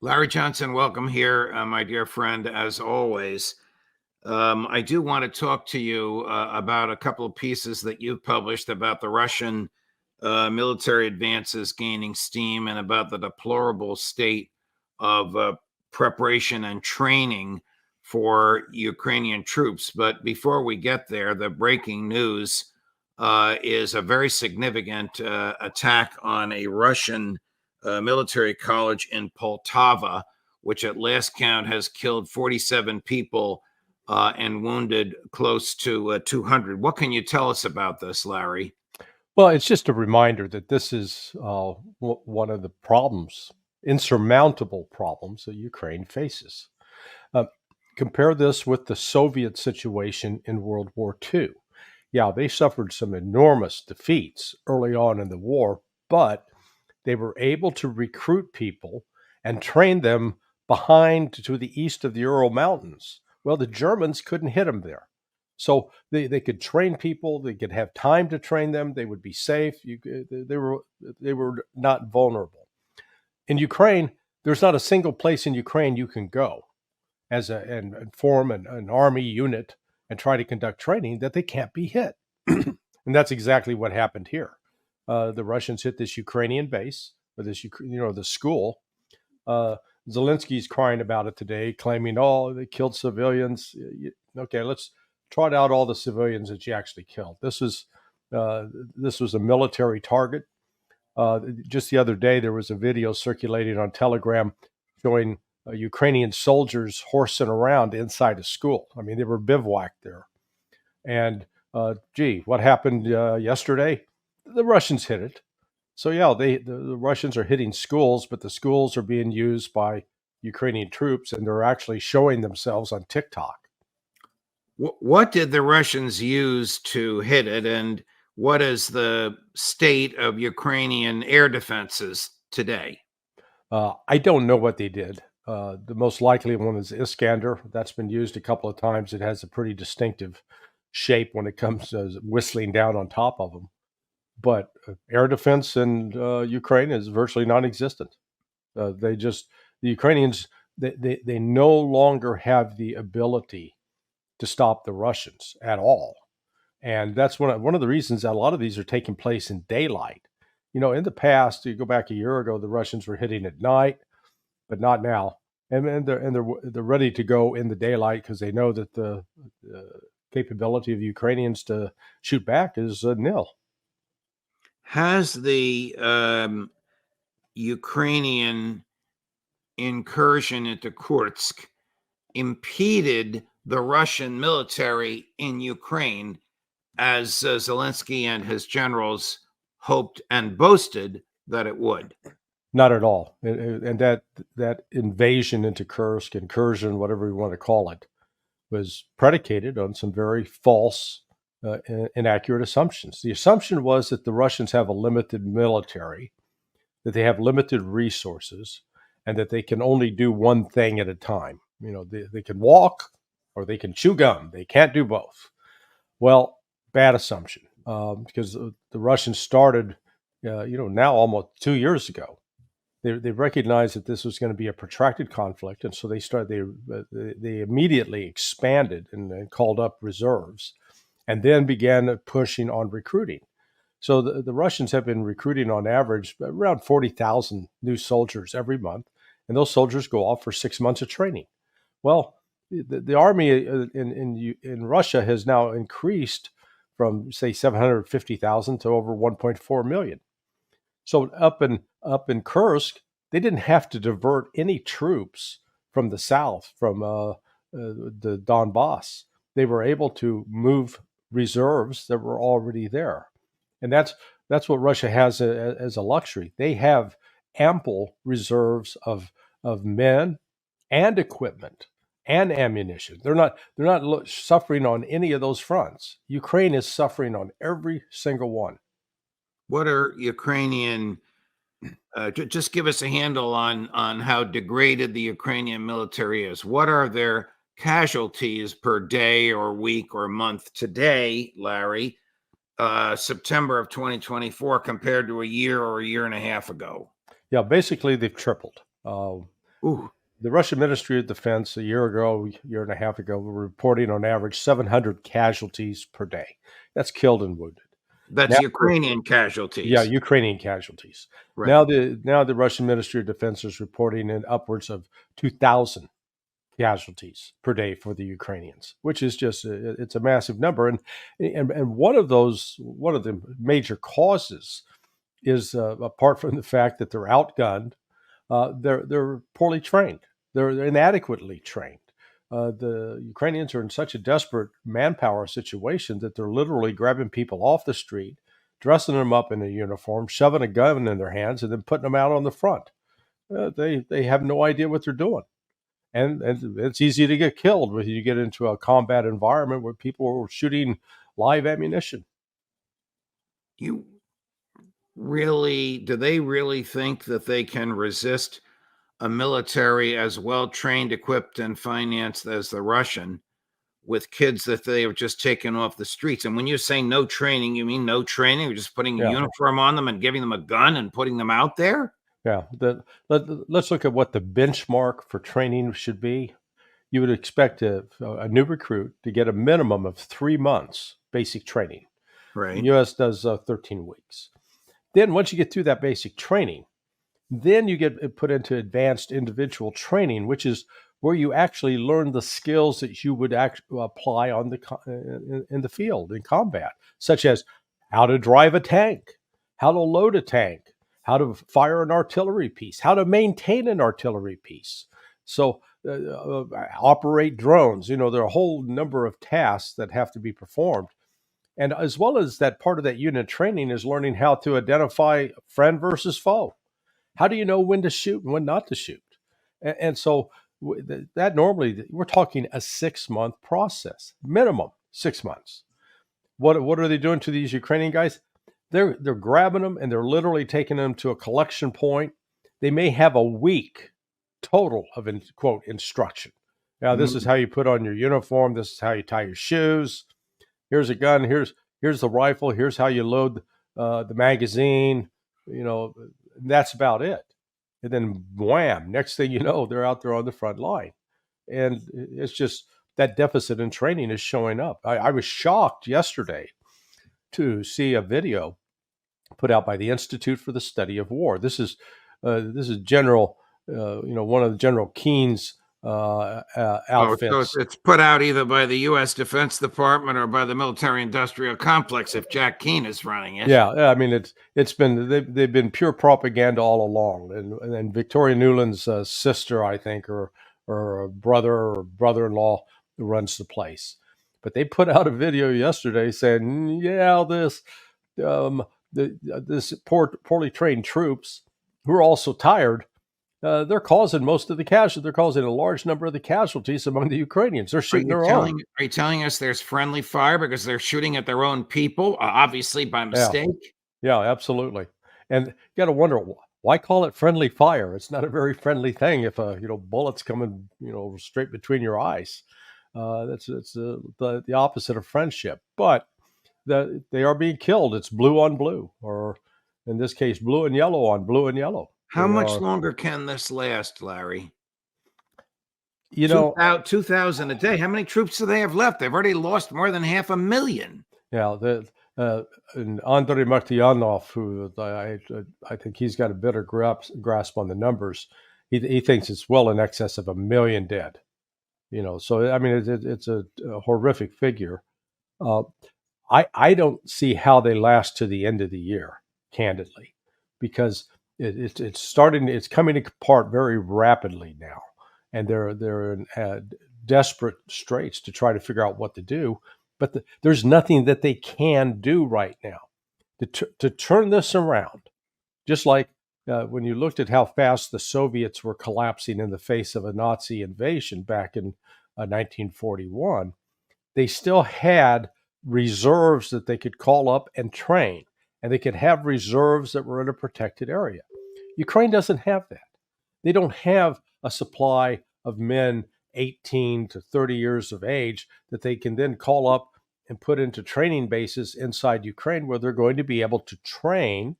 Larry Johnson, welcome here, my dear friend, as always. I do want to talk to you about a couple of pieces that you've published about the Russian military advances gaining steam and about the deplorable state of preparation and training for Ukrainian troops. But before we get there, the breaking news is a very significant attack on a Russian military college in Poltava, which at last count has killed 47 people and wounded close to 200. What can you tell us about this, Larry? Well, it's just a reminder that this is one of the problems, insurmountable problems that Ukraine faces. Compare this with the Soviet situation in World War II. Yeah, they suffered some enormous defeats early on in the war, but they were able to recruit people and train them behind to the east of the Ural Mountains. Well, the Germans couldn't hit them there. So they could train people, they could have time to train them, they would be safe, they were not vulnerable. In Ukraine, there's not a single place in Ukraine you can go and form an army unit and try to conduct training that they can't be hit. And that's exactly what happened here. The Russians hit this Ukrainian base, or the school. Zelensky's crying about it today, claiming, "Oh, they killed civilians." Okay, let's trot out all the civilians that you actually killed. This was a military target. Just the other day, there was a video circulating on Telegram showing Ukrainian soldiers horsing around inside a school. I mean, they were bivouacked there. And what happened yesterday? The Russians hit it. So yeah, the Russians are hitting schools, but the schools are being used by Ukrainian troops, and they're actually showing themselves on TikTok. What did the Russians use to hit it, and what is the state of Ukrainian air defenses today? I don't know what they did. The most likely one is Iskander. That's been used a couple of times. It has a pretty distinctive shape when it comes to whistling down on top of them. But air defense in Ukraine is virtually non-existent. The Ukrainians, they no longer have the ability to stop the Russians at all. And that's one of the reasons that a lot of these are taking place in daylight. You know, in the past, you go back a year ago, the Russians were hitting at night, but not now. And they're ready to go in the daylight because they know that the capability of the Ukrainians to shoot back is nil. Has the Ukrainian incursion into Kursk impeded the Russian military in Ukraine as Zelensky and his generals hoped and boasted that it would? Not at all. And that invasion into Kursk, incursion, whatever you want to call it, was predicated on some very false, inaccurate assumptions. The assumption was that the Russians have a limited military, that they have limited resources, and that they can only do one thing at a time. You know, they can walk or they can chew gum. They can't do both. Well, bad assumption, because the Russians started, now almost 2 years ago. They recognized that this was going to be a protracted conflict, and so they immediately expanded and called up reserves, and then began pushing on recruiting. So the Russians have been recruiting on average around 40,000 new soldiers every month, and those soldiers go off for 6 months of training. Well, the army in Russia has now increased from, say, 750,000 to over 1.4 million. So up in Kursk, they didn't have to divert any troops from the south, from the Donbass. They were able to move reserves that were already there, and that's what Russia has as a luxury. They have ample reserves of men and equipment and ammunition. They're not suffering on any of those fronts. Ukraine is suffering on every single one. What are Ukrainian, just give us a handle on how degraded the Ukrainian military is. What are their casualties per day or week or month today, Larry, September of 2024, compared to a year or a year and a half ago? Yeah, basically they've tripled. Ooh, The Russian Ministry of Defense a year and a half ago, were reporting on average 700 casualties per day. That's killed and wounded. that's Now, Ukrainian yeah, casualties. Ukrainian casualties. Right. Now the Russian Ministry of Defense is reporting in upwards of 2,000 casualties per day for the Ukrainians, which is just it's a massive number. And one of the major causes is apart from the fact that they're outgunned, they're poorly trained. They're inadequately trained. The Ukrainians are in such a desperate manpower situation that they're literally grabbing people off the street, dressing them up in a uniform, shoving a gun in their hands, and then putting them out on the front. They have no idea what they're doing, and it's easy to get killed when you get into a combat environment where people are shooting live ammunition. You do they really think that they can resist a military as well trained, equipped, and financed as the Russian with kids that they have just taken off the streets? And when you say no training, you mean no training? You're just putting a Yeah, uniform on them and giving them a gun and putting them out there? yeah. Let's look at what the benchmark for training should be. You would expect a new recruit to get a minimum of 3 months basic training. The Right. U.S. does 13 weeks. Then once you get through that basic training, then you get put into advanced individual training, which is where you actually learn the skills that you would apply on in the field in combat, such as how to drive a tank, how to load a tank, how to fire an artillery piece, how to maintain an artillery piece. So operate drones. There are a whole number of tasks that have to be performed. And as well as that, part of that unit training is learning how to identify friend versus foe. How do you know when to shoot and when not to shoot? And so that normally we're talking a 6-month process, minimum 6 months. What are they doing to these Ukrainian guys? They're grabbing them and they're literally taking them to a collection point. They may have a week total of quote instruction. Now, this is Mm. how you put on your uniform. This is how you tie your shoes. Here's a gun. Here's the rifle. Here's how you load the magazine. That's about it. And then wham! Next thing you know, they're out there on the front line, and it's just that deficit in training is showing up. I was shocked yesterday to see a video put out by the Institute for the Study of War. This is General, one of the General Keene's Oh, so outfits. it's put out either by the U.S. Defense Department or by the military-industrial complex if Jack Keane is running it. Yeah, I mean they've been pure propaganda all along, and Victoria Nuland's sister, I think, or a brother or brother-in-law who runs the place. But they put out a video yesterday saying, yeah, this poorly trained troops who are also tired. They're causing most of the casualties. They're causing a large number of the casualties among the Ukrainians. They're shooting their own. Are you telling us there's friendly fire because they're shooting at their own people, obviously by Yeah, mistake? yeah, absolutely. And you got to wonder, why call it friendly fire? It's not a very friendly thing if bullets coming straight between your eyes. That's the opposite of friendship. But they are being killed. It's blue on blue, or in this case, blue and yellow on blue and yellow. How They much are, longer can this last, Larry? you know, 2,000 a day. How many troops do they have left? They've already lost more than 500,000. yeah. And Andrei Martyanov, who I think he's got a better grasp on the numbers. He thinks it's well in excess of 1 million dead. So I mean, it's a horrific figure. Uh, I don't see how they last to the end of the year, candidly, because it's coming apart very rapidly now, and they're in desperate straits to try to figure out what to do. But there's nothing that they can do right now to turn this around. Just like when you looked at how fast the Soviets were collapsing in the face of a Nazi invasion back in 1941, they still had reserves that they could call up and train, and they could have reserves that were in a protected area. Ukraine doesn't have that. They don't have a supply of men 18 to 30 years of age that they can then call up and put into training bases inside Ukraine where they're going to be able to train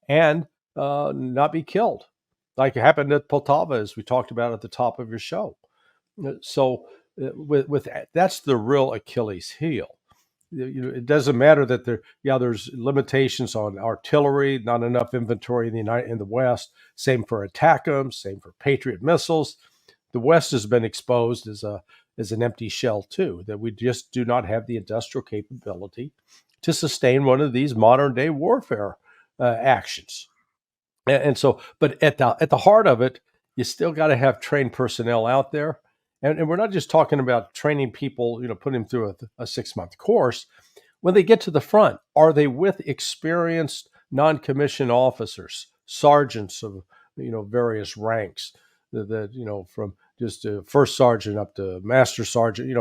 and not be killed. like it happened at Poltava, as we talked about at the top of your show. So with that's the real Achilles heel. It doesn't matter that there's limitations on artillery, not enough inventory in the West. Same for ATACMS, same for Patriot missiles. The West has been exposed as an empty shell too. That we just do not have the industrial capability to sustain one of these modern day warfare actions. And so, but at the heart of it, you still got to have trained personnel out there. And we're not just talking about training people, putting them through a 6-month course. When they get to the front, are they with experienced non-commissioned officers, sergeants of, various ranks, that from just a first sergeant up to master sergeant,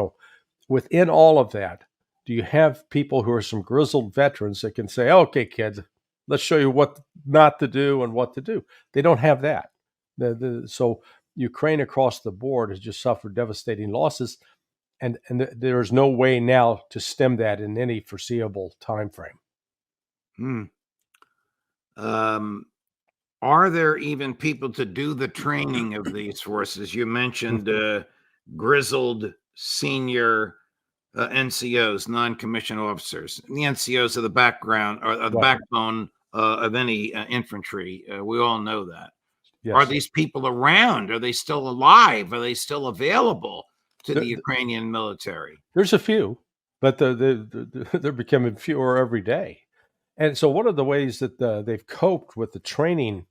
within all of that, do you have people who are some grizzled veterans that can say, okay, kids, let's show you what not to do and what to do? They don't have that. So Ukraine across the board has just suffered devastating losses, and there is no way now to stem that in any foreseeable time frame. Are there even people to do the training of these forces? You mentioned grizzled senior NCOs, non-commissioned officers. The NCOs are the background or the backbone of any infantry. We all know that. Yes. Are these people around? Are they still alive? Are they still available to the Ukrainian military? There's a few, but they're becoming fewer every day. And so one of the ways that they've coped with the training,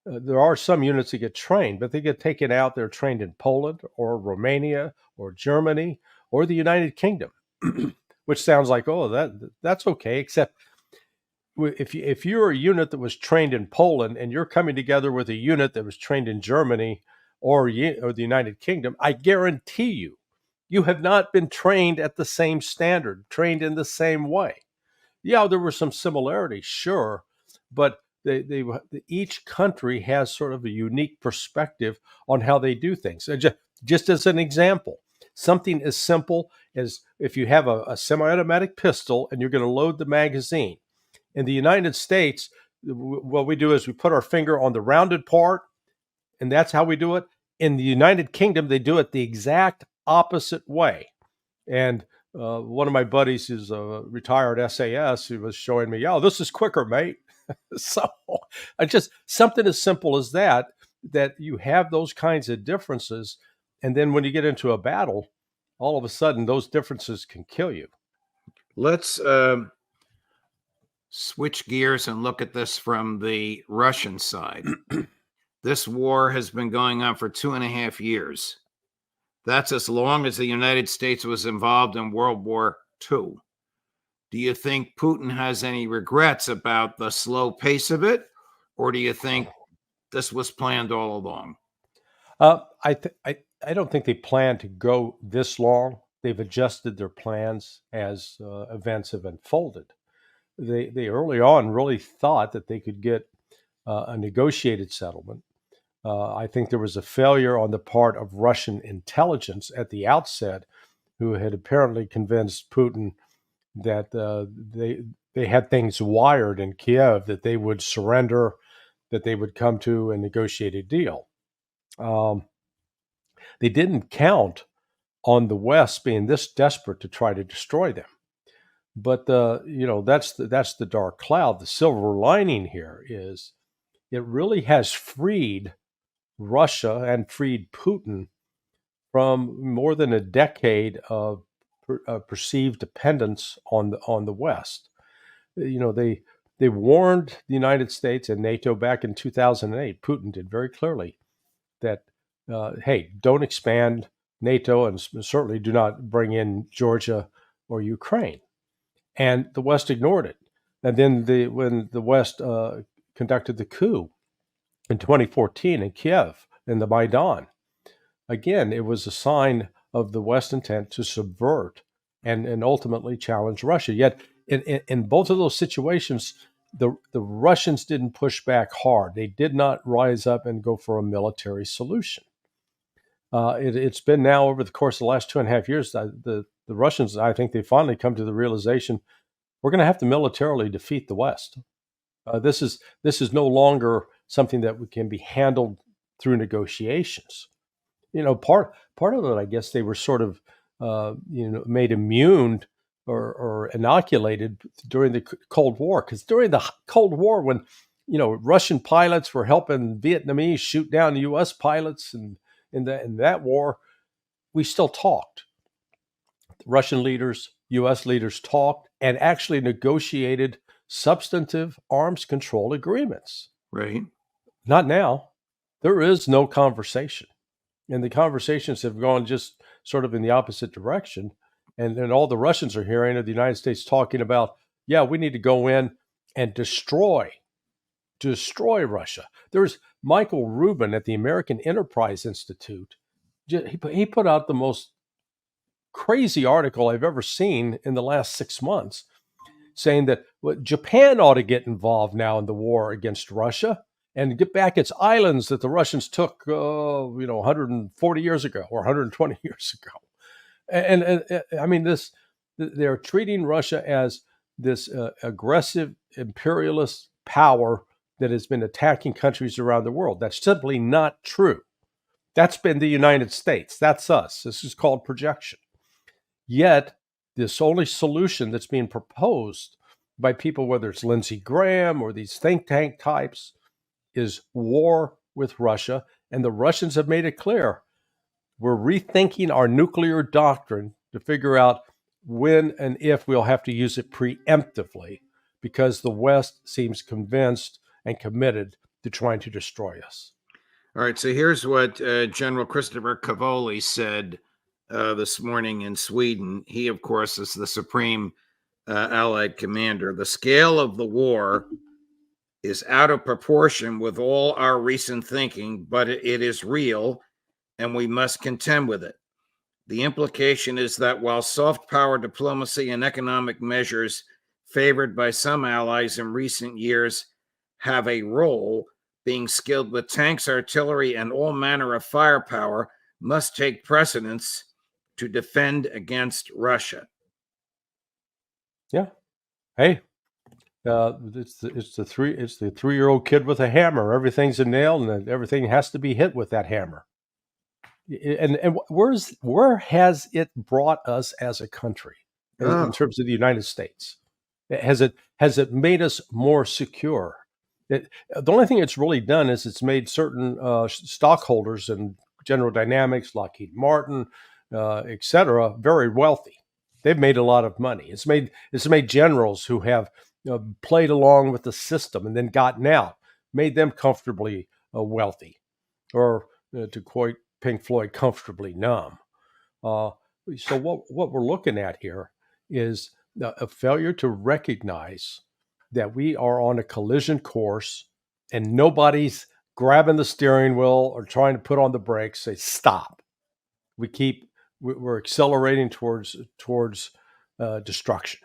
there are some units that get trained, but they get taken out. They're trained in Poland or Romania or Germany or the United Kingdom, which sounds like, that's okay, except if you're a unit that was trained in Poland and you're coming together with a unit that was trained in Germany or the United Kingdom, I guarantee you have not been trained at the same standard, trained in the same way. Yeah, there were some similarities, sure, but each country has sort of a unique perspective on how they do things. Just as an example, something as simple as if you have a semi-automatic pistol and you're going to load the magazine. In the United States, what we do is we put our finger on the rounded part, and that's how we do it. In the United Kingdom, they do it the exact opposite way. And one of my buddies is a retired SAS who was showing me, this is quicker, mate. So something as simple as that you have those kinds of differences. And then when you get into a battle, all of a sudden, those differences can kill you. Let's switch gears and look at this from the Russian side. This war has been going on for 2.5 years. That's as long as the United States was involved in World War II. Do you think Putin has any regrets about the slow pace of it, or do you think this was planned all along? I don't think they planned to go this long. They've adjusted their plans as events have unfolded. They early on really thought that they could get a negotiated settlement. I think there was a failure on the part of Russian intelligence at the outset, who had apparently convinced Putin that they had things wired in Kiev, that they would surrender, that they would come to a negotiated deal. They didn't count on the West being this desperate to try to destroy them. But that's the dark cloud. The silver lining here is it really has freed Russia and freed Putin from more than a decade of perceived dependence on the West. They warned the United States and NATO back in 2008. Putin did very clearly that, hey, don't expand NATO and certainly do not bring in Georgia or Ukraine. And the West ignored it. And then when the West conducted the coup in 2014 in Kiev, in the Maidan, again, it was a sign of the West's intent to subvert and ultimately challenge Russia. Yet in both of those situations, the Russians didn't push back hard. They did not rise up and go for a military solution. It's been now over the course of the last 2.5 years, the Russians, I think they finally come to the realization we're going to have to militarily defeat the West. This is no longer something that can be handled through negotiations. Part of it, I guess, they were sort of made immune or inoculated during the Cold War, because during the Cold War, when Russian pilots were helping Vietnamese shoot down U.S. pilots, and in that war, we still talked. Russian leaders, U.S. leaders talked and actually negotiated substantive arms control agreements. Right. Not now. There is no conversation. And the conversations have gone just sort of in the opposite direction. And then all the Russians are hearing of the United States talking about, yeah, we need to go in and destroy Russia. There's Michael Rubin at the American Enterprise Institute. He put out the most crazy article I've ever seen in the last 6 months, saying that Japan ought to get involved now in the war against Russia and get back its islands that the Russians took, 140 years ago or 120 years ago. And I mean, they're treating Russia as this aggressive imperialist power that has been attacking countries around the world. That's simply not true. That's been the United States. That's us. This is called projection. Yet, this only solution that's being proposed by people, whether it's Lindsey Graham or these think tank types, is war with Russia. And the Russians have made it clear, we're rethinking our nuclear doctrine to figure out when and if we'll have to use it preemptively, because the West seems convinced and committed to trying to destroy us. All right, so here's what General Christopher Cavoli said this morning in Sweden. He, of course, is the supreme Allied commander. The scale of the war is out of proportion with all our recent thinking, but it is real, and we must contend with it. The implication is that while soft power diplomacy and economic measures favored by some allies in recent years have a role, being skilled with tanks, artillery, and all manner of firepower must take precedence to defend against Russia. Yeah. Hey, it's the 3-year-old kid with a hammer. Everything's a nail, and everything has to be hit with that hammer. And where has it brought us as a country in terms of the United States? Has it made us more secure? The only thing it's really done is it's made certain stockholders in General Dynamics, Lockheed Martin, et cetera, very wealthy. They've made a lot of money. It's made generals who have played along with the system and then gotten out, made them comfortably wealthy, or to quote Pink Floyd, comfortably numb. So what we're looking at here is a failure to recognize that we are on a collision course and nobody's grabbing the steering wheel or trying to put on the brakes, say stop. We're accelerating towards destruction.